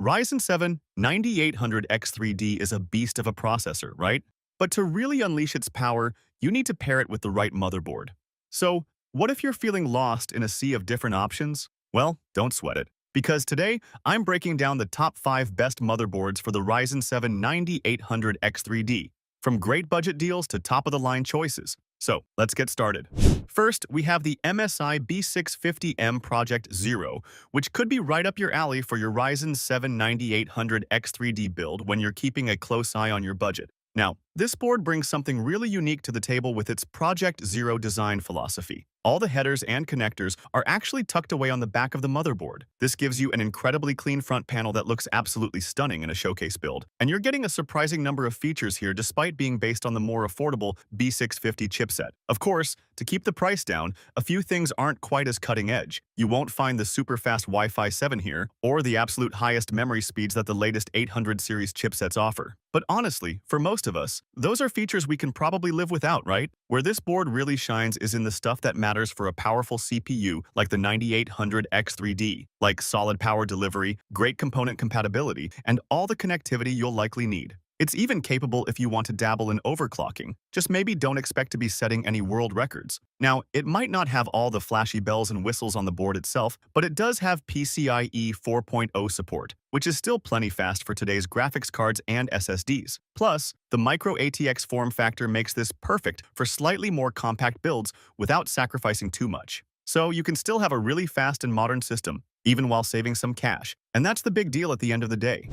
Ryzen 7 9800X3D is a beast of a processor, right? But to really unleash its power, you need to pair it with the right motherboard. So, what if you're feeling lost in a sea of different options? Well, don't sweat it, because today I'm breaking down the top 5 best motherboards for the Ryzen 7 9800X3D, from great budget deals to top-of-the-line choices. So, let's get started. First, we have the MSI B650M Project Zero, which could be right up your alley for your Ryzen 7 9800X3D build when you're keeping a close eye on your budget. Now, this board brings something really unique to the table with its Project Zero design philosophy. All the headers and connectors are actually tucked away on the back of the motherboard. This gives you an incredibly clean front panel that looks absolutely stunning in a showcase build. And you're getting a surprising number of features here despite being based on the more affordable B650 chipset. Of course, to keep the price down, a few things aren't quite as cutting edge. You won't find the super fast Wi-Fi 7 here, or the absolute highest memory speeds that the latest 800 series chipsets offer. But honestly, for most of us, those are features we can probably live without, right? Where this board really shines is in the stuff that matters for a powerful CPU like the 9800X3D, like solid power delivery, great component compatibility, and all the connectivity you'll likely need. It's even capable if you want to dabble in overclocking, just maybe don't expect to be setting any world records. Now, it might not have all the flashy bells and whistles on the board itself, but it does have PCIe 4.0 support, which is still plenty fast for today's graphics cards and SSDs. Plus, the micro ATX form factor makes this perfect for slightly more compact builds without sacrificing too much. So you can still have a really fast and modern system, even while saving some cash. And that's the big deal at the end of the day.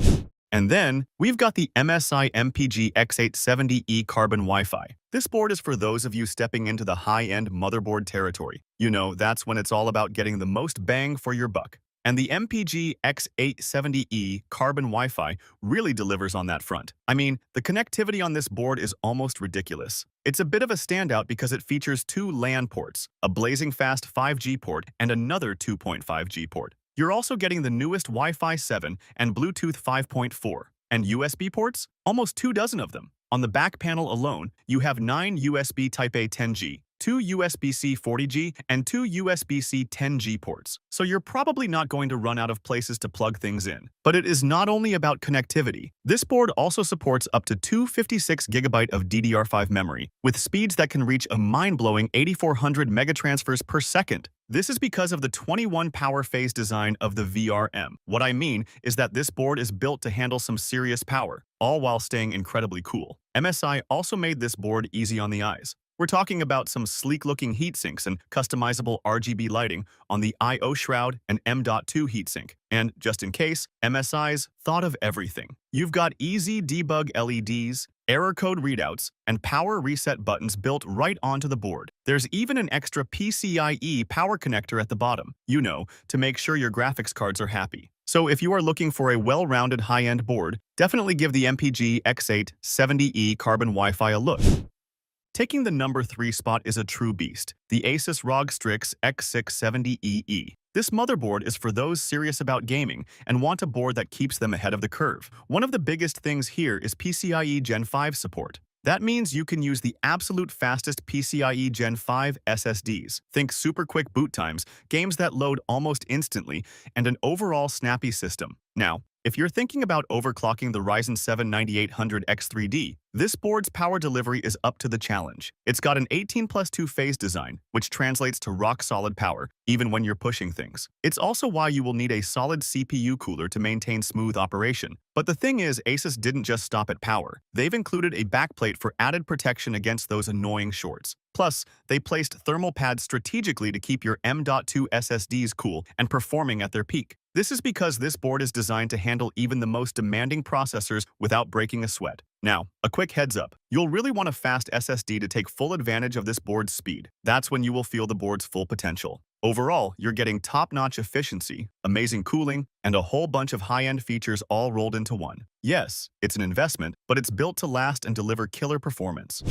And then, we've got the MSI MPG X870E Carbon Wi-Fi. This board is for those of you stepping into the high-end motherboard territory. You know, that's when it's all about getting the most bang for your buck. And the MPG X870E Carbon Wi-Fi really delivers on that front. I mean, the connectivity on this board is almost ridiculous. It's a bit of a standout because it features 2 LAN ports, a blazing fast 5G port, and another 2.5G port. You're also getting the newest Wi-Fi 7 and Bluetooth 5.4. And USB ports? Almost 24 of them. On the back panel alone, you have 9 USB Type-A 10G, 2 USB-C 40G, and 2 USB-C 10G ports. So you're probably not going to run out of places to plug things in. But it is not only about connectivity. This board also supports up to 256GB of DDR5 memory, with speeds that can reach a mind-blowing 8400 megatransfers per second. This is because of the 21 power phase design of the VRM. What I mean is that this board is built to handle some serious power, all while staying incredibly cool. MSI also made this board easy on the eyes. We're talking about some sleek-looking heatsinks and customizable RGB lighting on the I/O shroud and M.2 heatsink. And just in case, MSI's thought of everything. You've got easy debug LEDs, error code readouts, and power reset buttons built right onto the board. There's even an extra PCIe power connector at the bottom, you know, to make sure your graphics cards are happy. So if you are looking for a well-rounded high-end board, definitely give the MPG X870E Carbon Wi-Fi a look. Taking the number 3 spot is a true beast, the ASUS ROG Strix X670E. This motherboard is for those serious about gaming and want a board that keeps them ahead of the curve. One of the biggest things here is PCIe Gen 5 support. That means you can use the absolute fastest PCIe Gen 5 SSDs. Think super quick boot times, games that load almost instantly, and an overall snappy system. Now, if you're thinking about overclocking the Ryzen 7 9800X3D, this board's power delivery is up to the challenge. It's got an 18+2 phase design, which translates to rock-solid power, even when you're pushing things. It's also why you will need a solid CPU cooler to maintain smooth operation. But the thing is, ASUS didn't just stop at power. They've included a backplate for added protection against those annoying shorts. Plus, they placed thermal pads strategically to keep your M.2 SSDs cool and performing at their peak. This is because this board is designed to handle even the most demanding processors without breaking a sweat. Now, a quick heads up, you'll really want a fast SSD to take full advantage of this board's speed. That's when you will feel the board's full potential. Overall, you're getting top-notch efficiency, amazing cooling, and a whole bunch of high-end features all rolled into one. Yes, it's an investment, but it's built to last and deliver killer performance.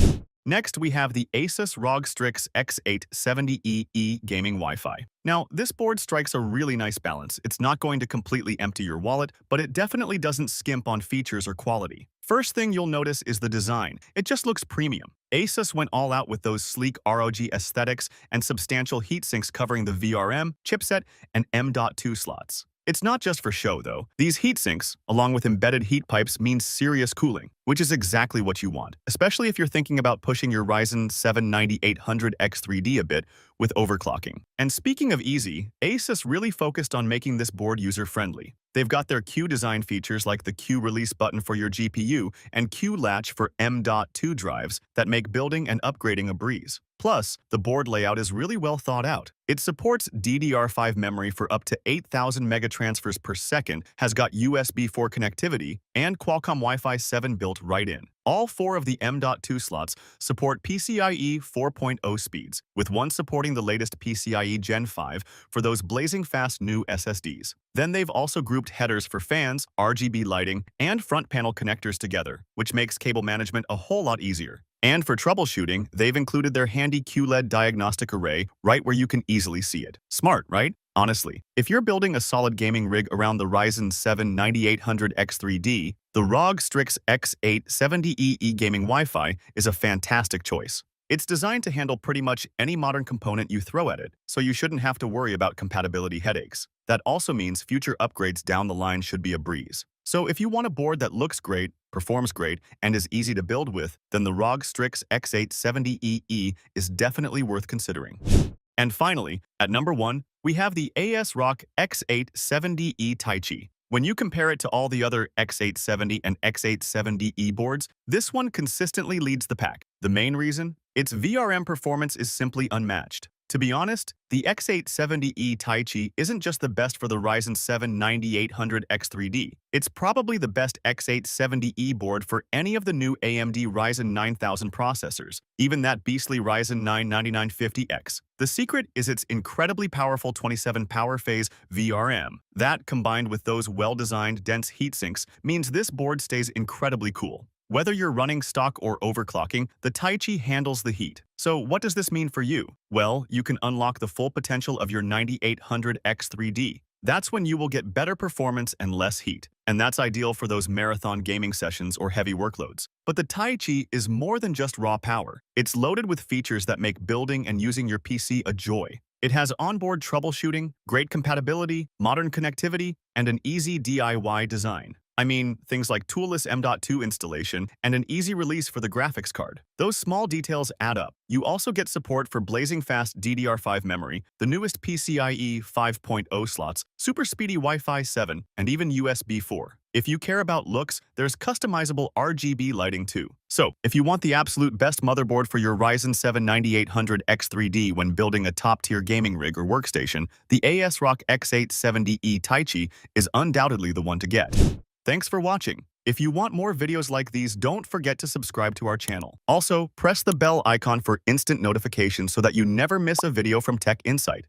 Next, we have the ASUS ROG Strix X870E Gaming Wi-Fi. Now, this board strikes a really nice balance. It's not going to completely empty your wallet, but it definitely doesn't skimp on features or quality. First thing you'll notice is the design. It just looks premium. ASUS went all out with those sleek ROG aesthetics and substantial heatsinks covering the VRM, chipset, and M.2 slots. It's not just for show, though. These heat sinks, along with embedded heat pipes, mean serious cooling, which is exactly what you want, especially if you're thinking about pushing your Ryzen 7 9800 X3D a bit with overclocking. And speaking of easy, ASUS really focused on making this board user-friendly. They've got their Q design features like the Q release button for your GPU and Q latch for M.2 drives that make building and upgrading a breeze. Plus, the board layout is really well thought out. It supports DDR5 memory for up to 8,000 megatransfers per second, has got USB 4 connectivity, and Qualcomm Wi-Fi 7 built right in. All 4 of the M.2 slots support PCIe 4.0 speeds, with one supporting the latest PCIe Gen 5 for those blazing fast new SSDs. Then they've also grouped headers for fans, RGB lighting, and front panel connectors together, which makes cable management a whole lot easier. And for troubleshooting, they've included their handy QLED diagnostic array right where you can easily see it. Smart, right? Honestly, if you're building a solid gaming rig around the Ryzen 7 9800 X3D, the ROG Strix X870E gaming Wi-Fi is a fantastic choice. It's designed to handle pretty much any modern component you throw at it, so you shouldn't have to worry about compatibility headaches. That also means future upgrades down the line should be a breeze. So if you want a board that looks great, performs great, and is easy to build with, then the ROG Strix X870E is definitely worth considering. And finally, at number 1, we have the ASRock X870E Taichi. When you compare it to all the other X870 and X870E boards, this one consistently leads the pack. The main reason? Its VRM performance is simply unmatched. To be honest, the X870E Taichi isn't just the best for the Ryzen 7 9800 X3D. It's probably the best X870E board for any of the new AMD Ryzen 9000 processors, even that beastly Ryzen 9 9950X. The secret is its incredibly powerful 27 power phase VRM. That, combined with those well-designed, dense heatsinks, means this board stays incredibly cool. Whether you're running stock or overclocking, the Taichi handles the heat. So what does this mean for you? Well, you can unlock the full potential of your 9800 X3D. That's when you will get better performance and less heat. And that's ideal for those marathon gaming sessions or heavy workloads. But the Taichi is more than just raw power. It's loaded with features that make building and using your PC a joy. It has onboard troubleshooting, great compatibility, modern connectivity, and an easy DIY design. I mean, things like toolless M.2 installation and an easy release for the graphics card. Those small details add up. You also get support for blazing fast DDR5 memory, the newest PCIe 5.0 slots, super speedy Wi-Fi 7, and even USB 4. If you care about looks, there's customizable RGB lighting too. So, if you want the absolute best motherboard for your Ryzen 7 9800 X3D when building a top-tier gaming rig or workstation, the ASRock X870E Taichi is undoubtedly the one to get. Thanks for watching. If you want more videos like these, don't forget to subscribe to our channel. Also, press the bell icon for instant notifications so that you never miss a video from Tech Insight.